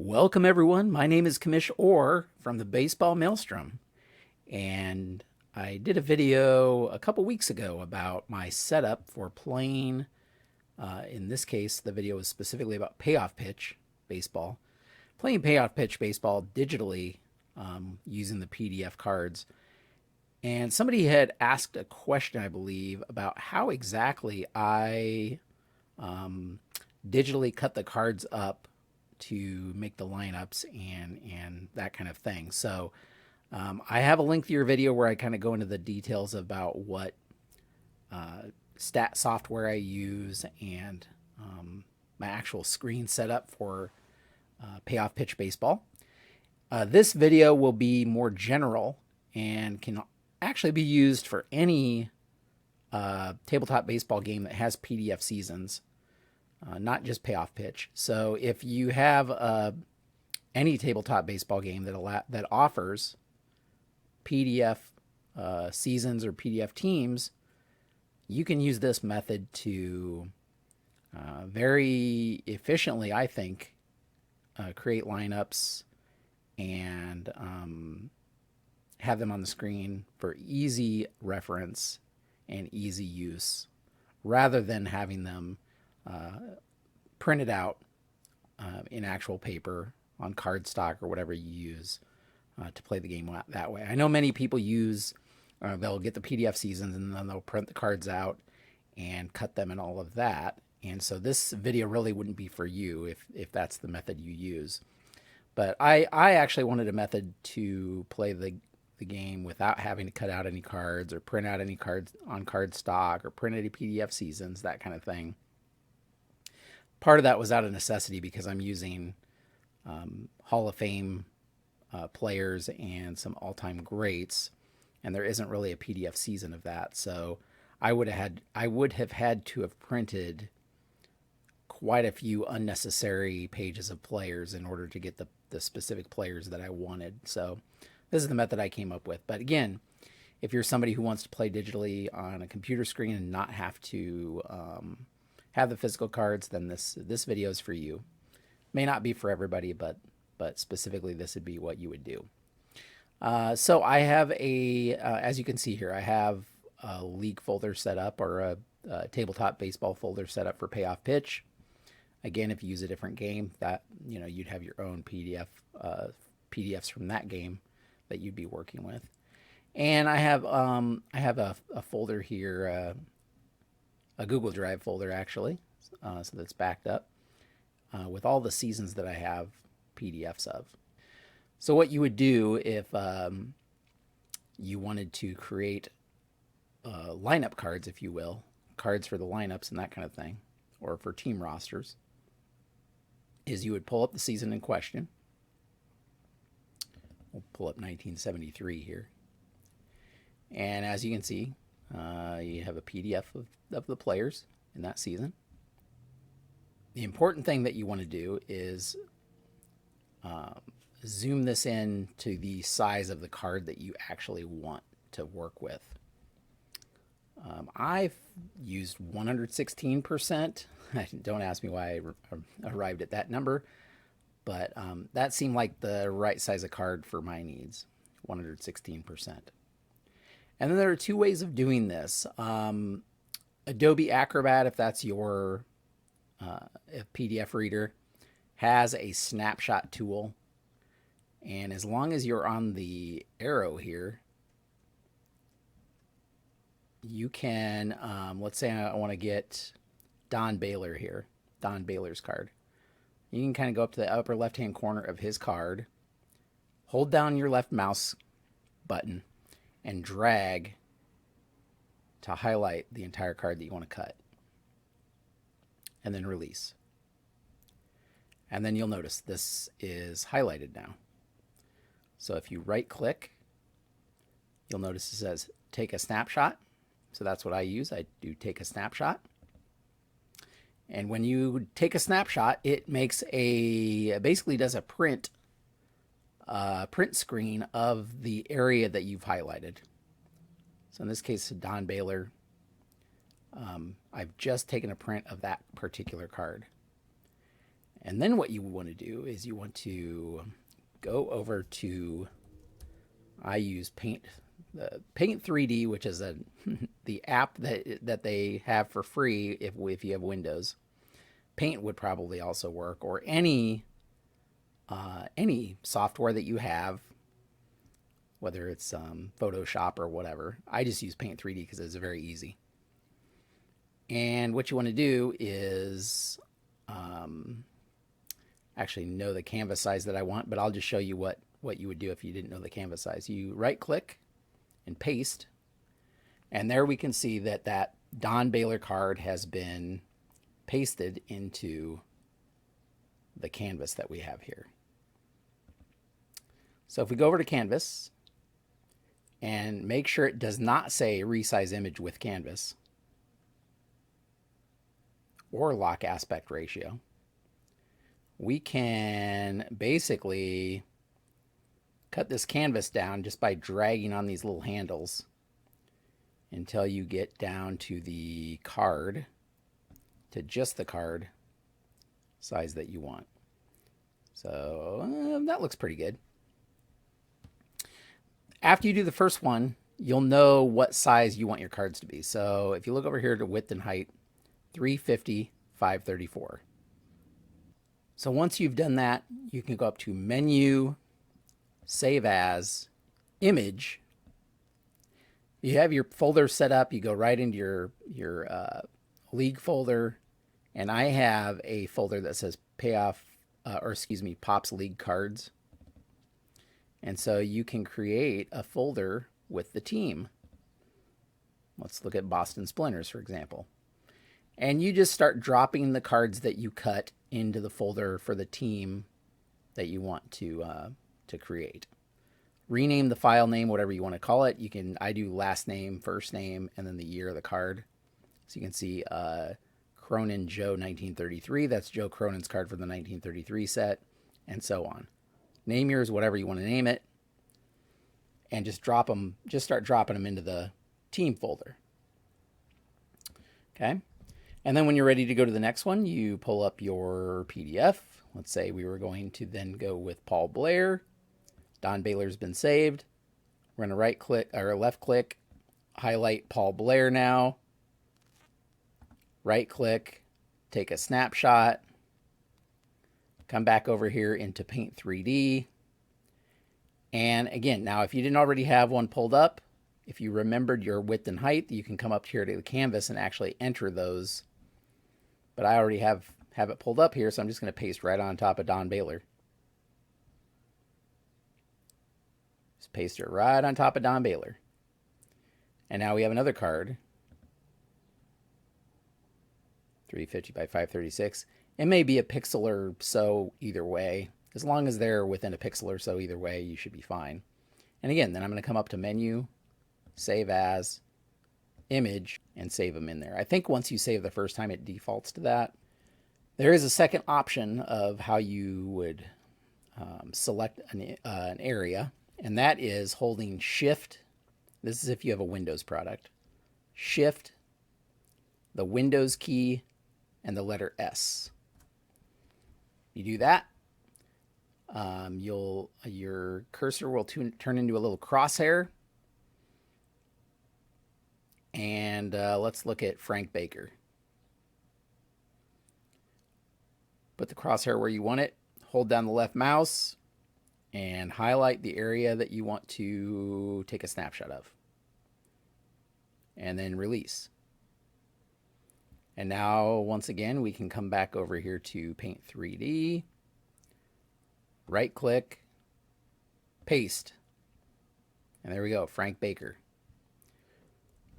Welcome, everyone. My name is Commish Orr from the Baseball Maelstrom, and I did a video a couple weeks ago about my setup for playing. In this case, the video was specifically about payoff pitch baseball, playing payoff pitch baseball digitally using the PDF cards. And somebody had asked a question, I believe, about how exactly I digitally cut the cards up to make the lineups and that kind of thing. So I have a lengthier video where I kind of go into the details about what stat software I use and my actual screen setup for payoff pitch baseball. This video will be more general and can actually be used for any tabletop baseball game that has PDF seasons. Not just payoff pitch. So if you have any tabletop baseball game that offers PDF seasons or PDF teams, you can use this method to very efficiently, I think, create lineups and have them on the screen for easy reference and easy use, rather than having them printed out in actual paper on cardstock or whatever you use to play the game that way. I know many people use, they'll get the PDF seasons and then they'll print the cards out and cut them and all of that. And so this video really wouldn't be for you if that's the method you use. But I actually wanted a method to play the game without having to cut out any cards or print out any cards on cardstock or print any PDF seasons, that kind of thing. Part of that was out of necessity because I'm using Hall of Fame players and some all-time greats, and there isn't really a PDF season of that. So I would have had to have printed quite a few unnecessary pages of players in order to get the specific players that I wanted. So this is the method I came up with. But again, if you're somebody who wants to play digitally on a computer screen and not have to have the physical cards, then this video is for you. May not be for everybody, but specifically this would be what you would do. So I have as you can see here, I have a league folder set up, or a tabletop baseball folder set up for payoff pitch. Again, if you use a different game, that you'd have your own PDFs from that game that you'd be working with. And I have a folder here. A Google Drive folder, actually, so that's backed up with all the seasons that I have PDFs of. So what you would do if you wanted to create lineup cards, if you will, cards for the lineups and that kind of thing, or for team rosters, is you would pull up the season in question. We'll pull up 1973 here. And as you can see, you have a PDF of the players in that season. The important thing that you want to do is zoom this in to the size of the card that you actually want to work with. I've used 116%. Don't ask me why I arrived at that number, but that seemed like the right size of card for my needs, 116%. And then there are two ways of doing this. Adobe Acrobat, if that's your PDF reader, has a snapshot tool. And as long as you're on the arrow here, you can, let's say I want to get Don Baylor here, Don Baylor's card. You can kind of go up to the upper left-hand corner of his card, hold down your left mouse button, and drag to highlight the entire card that you want to cut. And then release. And then you'll notice this is highlighted now. So if you right click, you'll notice it says take a snapshot. So that's what I use. I do take a snapshot. And when you take a snapshot, it makes basically does a print screen of the area that you've highlighted. So in this case, Don Baylor, I've just taken a print of that particular card. And then what you want to do is you want to go over to, I use the Paint 3D, which is the app that they have for free if you have Windows. Paint would probably also work, or any software that you have, whether it's Photoshop or whatever. I just use Paint 3D because it's very easy. And what you want to do is actually know the canvas size that I want, but I'll just show you what you would do if you didn't know the canvas size. You right click and paste, and there we can see that Don Baylor card has been pasted into the canvas that we have here. So if we go over to canvas and make sure it does not say resize image with canvas or lock aspect ratio, we can basically cut this canvas down just by dragging on these little handles until you get down to the card, to just the card size that you want. So that looks pretty good. After you do the first one, you'll know what size you want your cards to be. So if you look over here to width and height, 350, 534. So once you've done that, you can go up to Menu, Save As, Image. You have your folder set up. You go right into your League folder, and I have a folder that says Pops League Cards. And so you can create a folder with the team. Let's look at Boston Splinters, for example. And you just start dropping the cards that you cut into the folder for the team that you want to create. Rename the file name, whatever you want to call it. I do last name, first name, and then the year of the card. So you can see Cronin Joe 1933. That's Joe Cronin's card for the 1933 set, and so on. Name yours, whatever you want to name it, and just drop them. Just start dropping them into the team folder. Okay. And then when you're ready to go to the next one, you pull up your PDF. Let's say we were going to then go with Paul Blair. Don Baylor's been saved. We're going to right click or left click, highlight Paul Blair now. Right click, take a snapshot. Come back over here into Paint 3D. And again, now if you didn't already have one pulled up, if you remembered your width and height, you can come up here to the canvas and actually enter those. But I already have it pulled up here, so I'm just going to paste right on top of Don Baylor. Just paste it right on top of Don Baylor. And now we have another card. 350 by 536. It may be a pixel or so either way. As long as they're within a pixel or so either way, you should be fine. And again, then I'm going to come up to Menu, Save As, Image, and save them in there. I think once you save the first time, it defaults to that. There is a second option of how you would select an area, and that is holding Shift. This is if you have a Windows product. Shift, the Windows key, and the letter S. You do that, your cursor will turn into a little crosshair. And let's look at Frank Baker. Put the crosshair where you want it. Hold down the left mouse and highlight the area that you want to take a snapshot of. And then release. And now, once again, we can come back over here to Paint 3D. Right click, paste. And there we go, Frank Baker.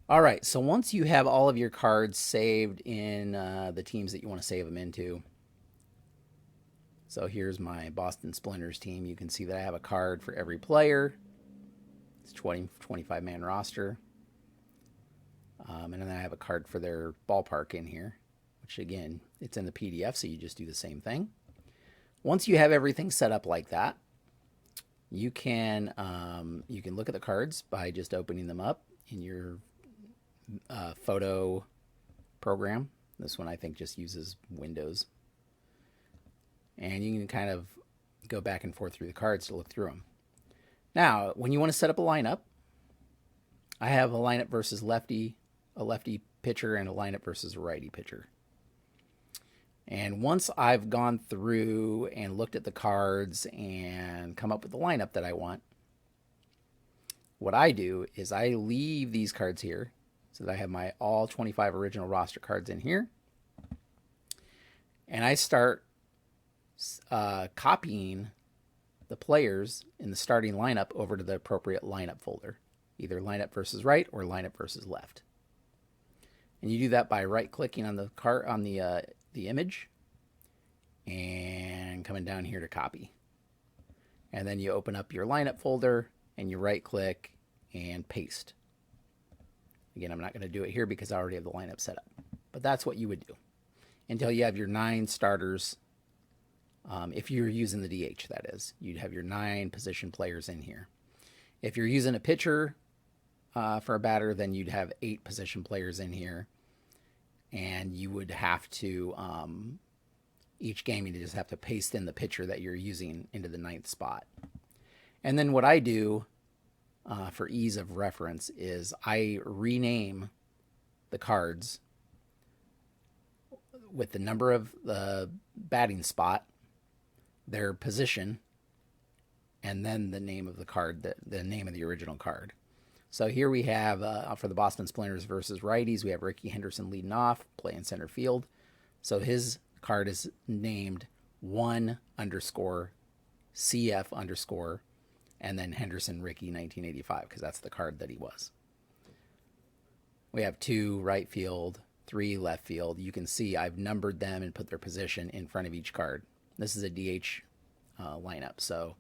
All right, so once you have all of your cards saved in the teams that you want to save them into. So here's my Boston Splinters team. You can see that I have a card for every player. It's 25-man roster. And then I have a card for their ballpark in here, which again, it's in the PDF, so you just do the same thing. Once you have everything set up like that, you can look at the cards by just opening them up in your photo program. This one I think just uses Windows. And you can kind of go back and forth through the cards to look through them. Now, when you want to set up a lineup, I have a lineup versus a lefty pitcher, and a lineup versus a righty pitcher. And once I've gone through and looked at the cards and come up with the lineup that I want, what I do is I leave these cards here so that I have my all 25 original roster cards in here. And I start copying the players in the starting lineup over to the appropriate lineup folder, either lineup versus right or lineup versus left. And you do that by right-clicking on the the image and coming down here to copy. And then you open up your lineup folder and you right-click and paste. Again, I'm not going to do it here because I already have the lineup set up. But that's what you would do until you have your 9 starters. If you're using the DH, that is. You'd have your 9 position players in here. If you're using a pitcher for a batter, then you'd have 8 position players in here. And you would have to, each game, you just have to paste in the pitcher that you're using into the 9th spot. And then what I do for ease of reference is I rename the cards with the number of the batting spot, their position, and then the name of the card, the name of the original card. So here we have, for the Boston Splinters versus righties, we have Ricky Henderson leading off, playing center field. So his card is named 1_CF_ and then Henderson Ricky 1985, because that's the card that he was. We have 2 right field, 3 left field. You can see I've numbered them and put their position in front of each card. This is a DH lineup, so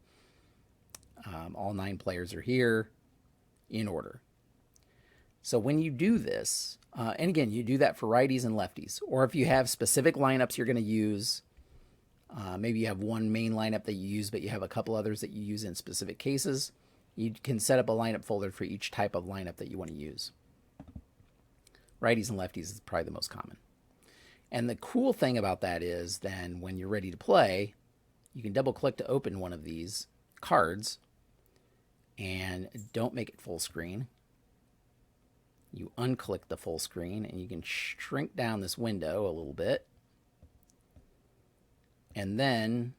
all 9 players are here in order. So when you do this, and again, you do that for righties and lefties, or if you have specific lineups you're going to use, maybe you have one main lineup that you use, but you have a couple others that you use in specific cases, you can set up a lineup folder for each type of lineup that you want to use. Righties and lefties is probably the most common. And the cool thing about that is then when you're ready to play, you can double click to open one of these cards, and don't make it full screen. You unclick the full screen and you can shrink down this window a little bit. And then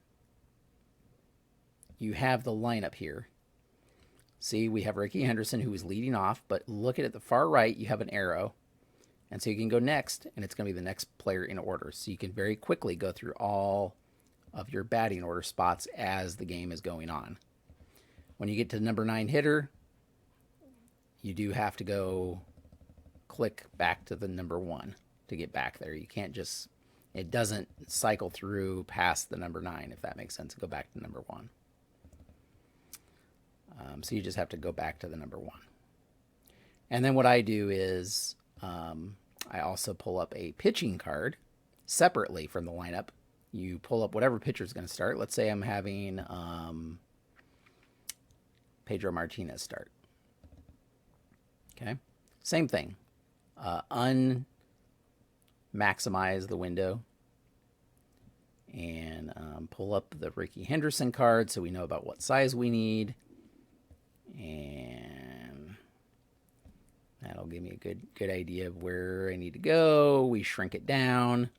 you have the lineup here. See, we have Ricky Henderson, who is leading off, but look at the far right, you have an arrow. And so you can go next, and it's going to be the next player in order. So you can very quickly go through all of your batting order spots as the game is going on. When you get to the number 9 hitter, you do have to go click back to the number 1 to get back there. You can't just, it doesn't cycle through past the number 9, if that makes sense, and go back to number 1. So you just have to go back to the number 1. And then what I do is I also pull up a pitching card separately from the lineup. You pull up whatever pitcher is going to start. Let's say I'm having Pedro Martinez start. Okay, same thing. Unmaximize the window and pull up the Ricky Henderson card so we know about what size we need. And that'll give me a good idea of where I need to go. We shrink it down.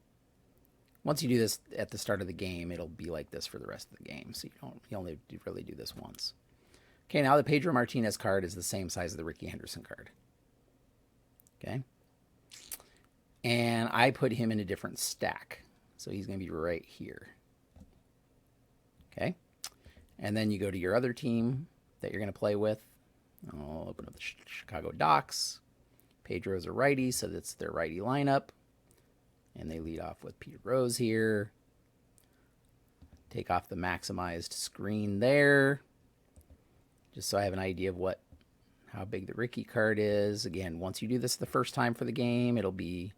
Once you do this at the start of the game, it'll be like this for the rest of the game. So you only really do this once. Okay, now the Pedro Martinez card is the same size as the Ricky Henderson card. Okay. And I put him in a different stack. So he's going to be right here. Okay. And then you go to your other team that you're going to play with. I'll open up the Chicago Docs. Pedro's a righty, so that's their righty lineup. And they lead off with Peter Rose here. Take off the maximized screen there, just so I have an idea of how big the Ricky card is. Again, once you do this the first time for the game, you don't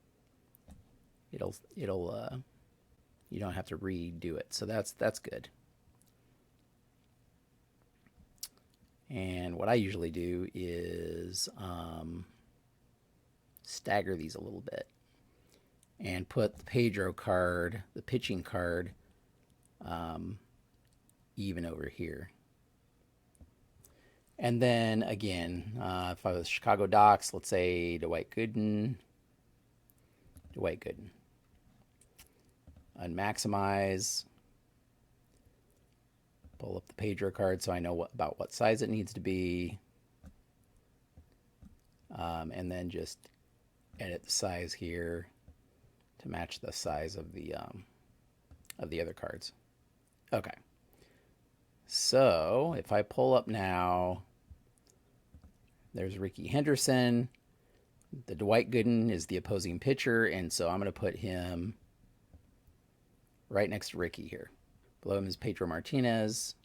have to redo it. So that's good. And what I usually do is stagger these a little bit and put the Pedro card, the pitching card, even over here. And then again, if I was Chicago Docks, let's say Dwight Gooden, unmaximize, pull up the page row card so I know about what size it needs to be, and then just edit the size here to match the size of the other cards. Okay. So if I pull up now, there's Ricky Henderson. The Dwight Gooden is the opposing pitcher, and so I'm going to put him right next to Ricky here. Below him is Pedro Martinez,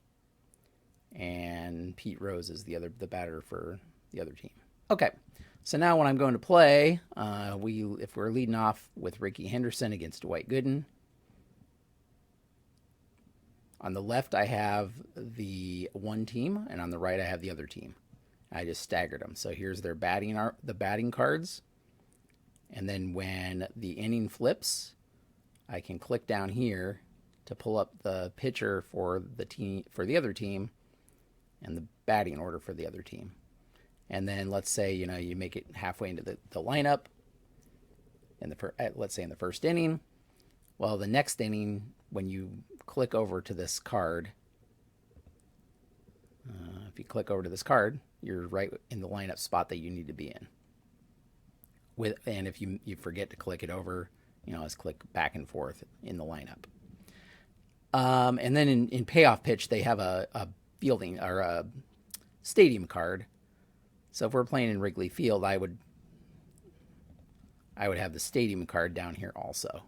and Pete Rose is the batter for the other team. Okay, so now when I'm going to play, if we're leading off with Ricky Henderson against Dwight Gooden, on the left I have the one team, and on the right I have the other team. I just staggered them. So here's their the batting cards, and then when the inning flips, I can click down here to pull up the pitcher for the other team, and the batting order for the other team. And then let's say you make it halfway into the lineup, let's say in the first inning. Well, the next inning, when you click over to this card, if you click over to this card, you're right in the lineup spot that you need to be in. And if you forget to click it over, let's click back and forth in the lineup. And then in payoff pitch, they have a fielding or a stadium card. So if we're playing in Wrigley Field, I would have the stadium card down here also.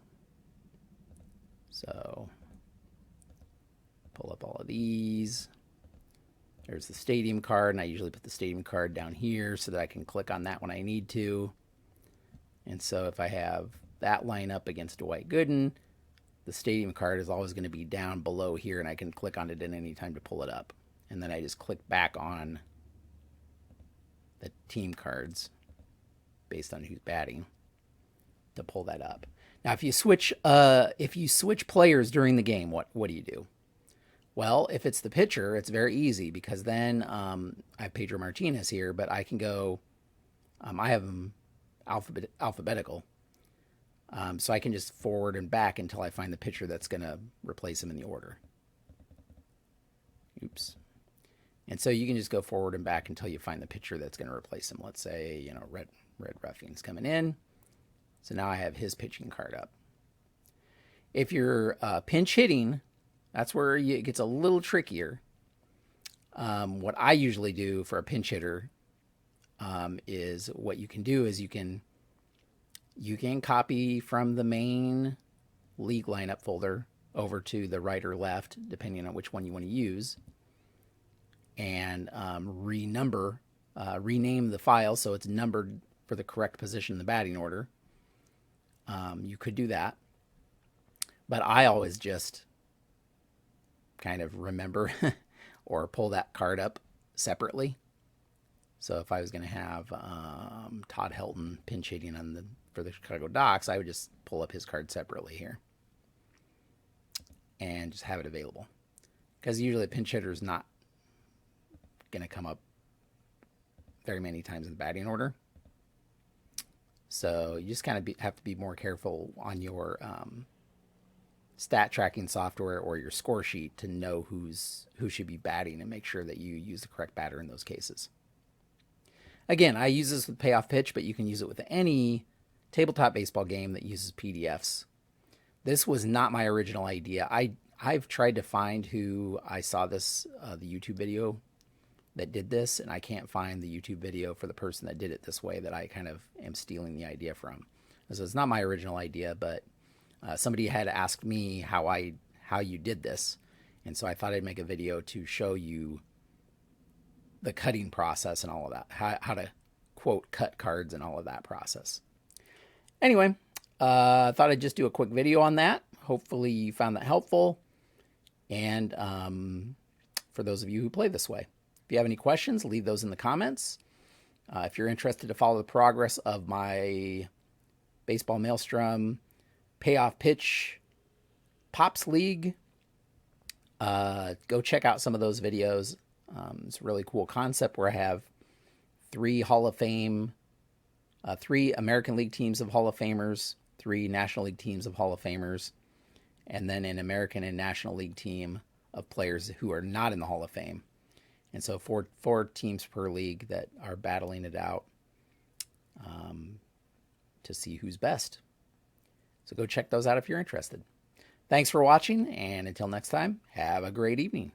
So pull up all of these. There's the stadium card, and I usually put the stadium card down here so that I can click on that when I need to. And so if I have that lineup against Dwight Gooden, the stadium card is always going to be down below here, and I can click on it at any time to pull it up. And then I just click back on the team cards based on who's batting to pull that up. Now, if you switch players during the game, what do you do? Well, if it's the pitcher, it's very easy because then I have Pedro Martinez here, but I can go. I have them alphabetical, so I can just forward and back until I find the pitcher that's going to replace him in the order. Oops. And so you can just go forward and back until you find the pitcher that's going to replace him. Let's say Red Ruffian's coming in. So now I have his pitching card up. If you're pinch hitting, that's where it gets a little trickier. What I usually do for a pinch hitter is what you can do is you can copy from the main league lineup folder over to the right or left, depending on which one you want to use, and rename the file so it's numbered for the correct position in the batting order. You could do that, but I always just kind of remember or pull that card up separately. So if I was going to have Todd Helton pinch hitting for the Chicago Docks, I would just pull up his card separately here and just have it available. Because usually a pinch hitter is not going to come up very many times in the batting order. So you just kind of have to be more careful on your stat tracking software or your score sheet to know who should be batting and make sure that you use the correct batter in those cases. Again, I use this with payoff pitch, but you can use it with any tabletop baseball game that uses PDFs. This was not my original idea. I've tried to find who I saw the YouTube video that did this, and I can't find the YouTube video for the person that did it this way that I kind of am stealing the idea from. So it's not my original idea, but somebody had asked me how you did this, and so I thought I'd make a video to show you the cutting process and all of that, how to quote cut cards and all of that process. Anyway, I thought I'd just do a quick video on that. Hopefully you found that helpful, and for those of you who play this way. If you have any questions, leave those in the comments. If you're interested to follow the progress of my Baseball Maelstrom Payoff Pitch Pops League, Go check out some of those videos. It's a really cool concept where I have three Hall of Fame, three American League teams of Hall of Famers, three National League teams of Hall of Famers, and then an American and National League team of players who are not in the Hall of Fame. And so four teams per league that are battling it out to see who's best. So go check those out if you're interested. Thanks for watching, and until next time, have a great evening.